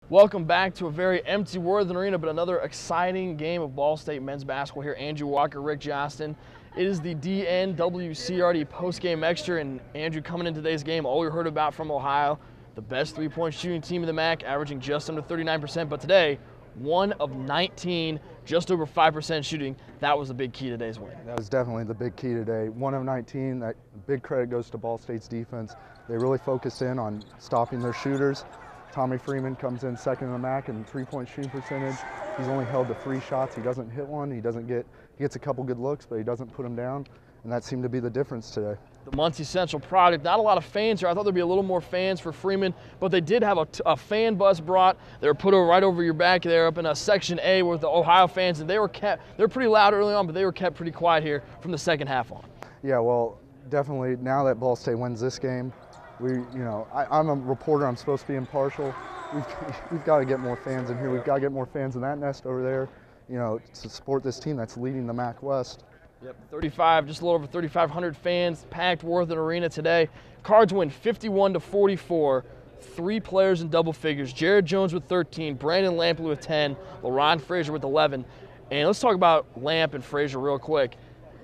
Welcome back to a very empty Worthing Arena, but another exciting game of Ball State men's basketball here. Andrew Walker, Rick Johnston. It is the DN WCRD post-game extra, and Andrew, coming into today's game, all we heard about from Ohio, the best three-point shooting team in the MAC, averaging just under 39%, but today, 1 of 19, just over 5% shooting. That was the big key to today's win. That was definitely the big key today. 1 of 19, that big credit goes to Ball State's defense. They really focused in on stopping their shooters. Tommy Freeman comes in second in the MAC in three-point shooting percentage. He's only held to 3 shots. He doesn't hit one. He gets a couple good looks, but he doesn't put them down, and that seemed to be the difference today. The Muncie Central product, not a lot of fans here. I thought there'd be a little more fans for Freeman, but they did have a fan bus brought. They were put right over your back there up in Section A with the Ohio fans, and they were pretty loud early on, but they were kept pretty quiet here from the second half on. Yeah, well, definitely now that Ball State wins this game, I'm a reporter, I'm supposed to be impartial. We've got to get more fans in here. We've got to get more fans in that nest over there, to support this team that's leading the MAC West. Yep, just a little over 3,500 fans, packed Worthing Arena today. Cards win 51-44. 3 players in double figures. Jared Jones with 13, Brandon Lampley with 10, LaRon Frazier with 11. And let's talk about Lamp and Frazier real quick.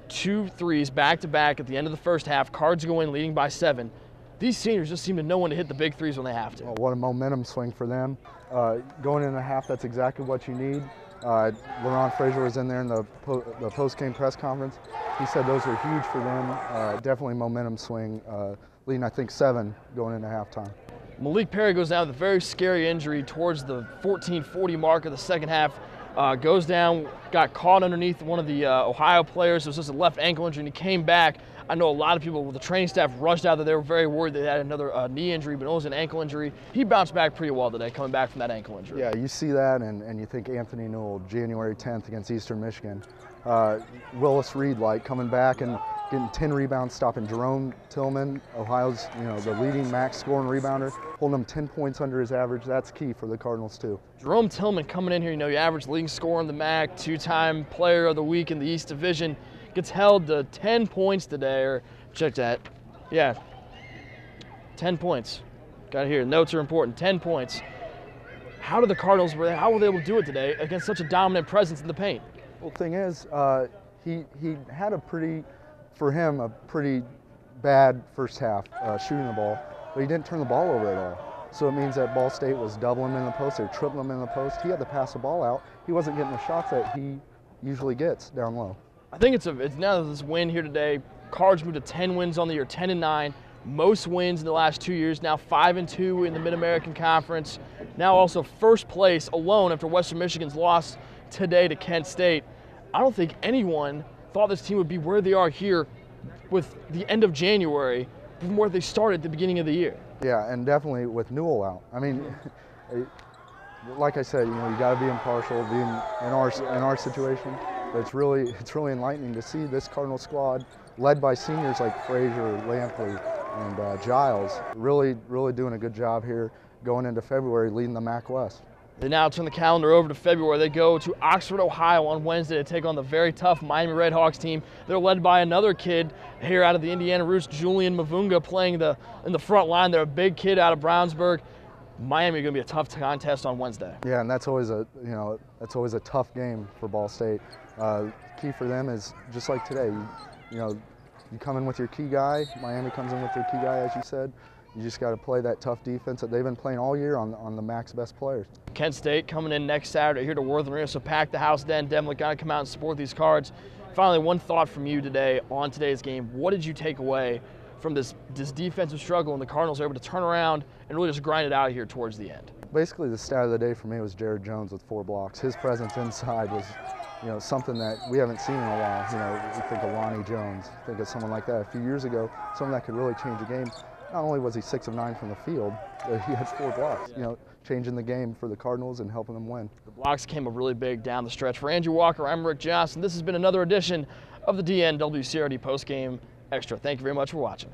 2 threes back-to-back at the end of the first half. Cards go in leading by 7. These seniors just seem to know when to hit the big threes when they have to. Oh, what a momentum swing for them. Going into the half, that's exactly what you need. LaRon Frazier was in there in the post-game press conference. He said those were huge for them. Definitely momentum swing, leading I think 7 going into halftime. Malik Perry goes down with a very scary injury towards the 14:40 mark of the second half. Goes down, got caught underneath one of the Ohio players. It was just a left ankle injury, and he came back. I know a lot of people with the training staff rushed out there. They were very worried they had another knee injury, but it was an ankle injury. He bounced back pretty well today, coming back from that ankle injury. Yeah, you see that, and you think Anthony Newell, January 10th against Eastern Michigan. Willis Reed, coming back and getting 10 rebounds, stopping Jerome Tillman, Ohio's, the leading MAC scoring rebounder, holding him 10 points under his average. That's key for the Cardinals too. Jerome Tillman coming in here, you average leading scorer in the MAC, 2-time player of the week in the East Division. Gets held to 10 points today, or check that. Yeah, 10 points. Got it here. Notes are important. 10 points. How were they able to do it today against such a dominant presence in the paint? Well, the thing is, he had a pretty bad first half shooting the ball, but he didn't turn the ball over at all. So it means that Ball State was doubling him in the post, they were tripling him in the post. He had to pass the ball out. He wasn't getting the shots that he usually gets down low. I think it's now that this win here today, Cards moved to 10 wins on the year, 10-9, most wins in the last 2 years, now 5-2 in the Mid-American Conference, now also first place alone after Western Michigan's loss today to Kent State. I don't think anyone thought this team would be where they are here with the end of January from where they started at the beginning of the year. Yeah, and definitely with Newell out. I mean, like I said, you got to be impartial in our situation. But it's really enlightening to see this Cardinal squad, led by seniors like Frazier, Lampley, and Giles, really doing a good job here going into February, leading the MAC West. They now turn the calendar over to February. They go to Oxford, Ohio on Wednesday to take on the very tough Miami Redhawks team. They're led by another kid here out of the Indiana Roots, Julian Mavunga, playing in the front line. They're a big kid out of Brownsburg. Miami are going to be a tough contest on Wednesday. Yeah, and that's always a tough game for Ball State. Key for them is just like today. You come in with your key guy. Miami comes in with their key guy, as you said. You just got to play that tough defense that they've been playing all year on the MAC's best players. Kent State coming in next Saturday here to Worthing Arena, so pack the house then. Definitely got to come out and support these Cards. Finally, one thought from you today on today's game. What did you take away from this defensive struggle, and the Cardinals are able to turn around and really just grind it out here towards the end? Basically, the stat of the day for me was Jared Jones with 4 blocks. His presence inside was, something that we haven't seen in a while. You think of Lonnie Jones, think of someone like that a few years ago, someone that could really change a game. Not only was he 6 of 9 from the field, but he had 4 blocks. Changing the game for the Cardinals and helping them win. The blocks came up really big down the stretch. For Andrew Walker, I'm Rick Johnston. This has been another edition of the DN WCRD postgame extra. Thank you very much for watching.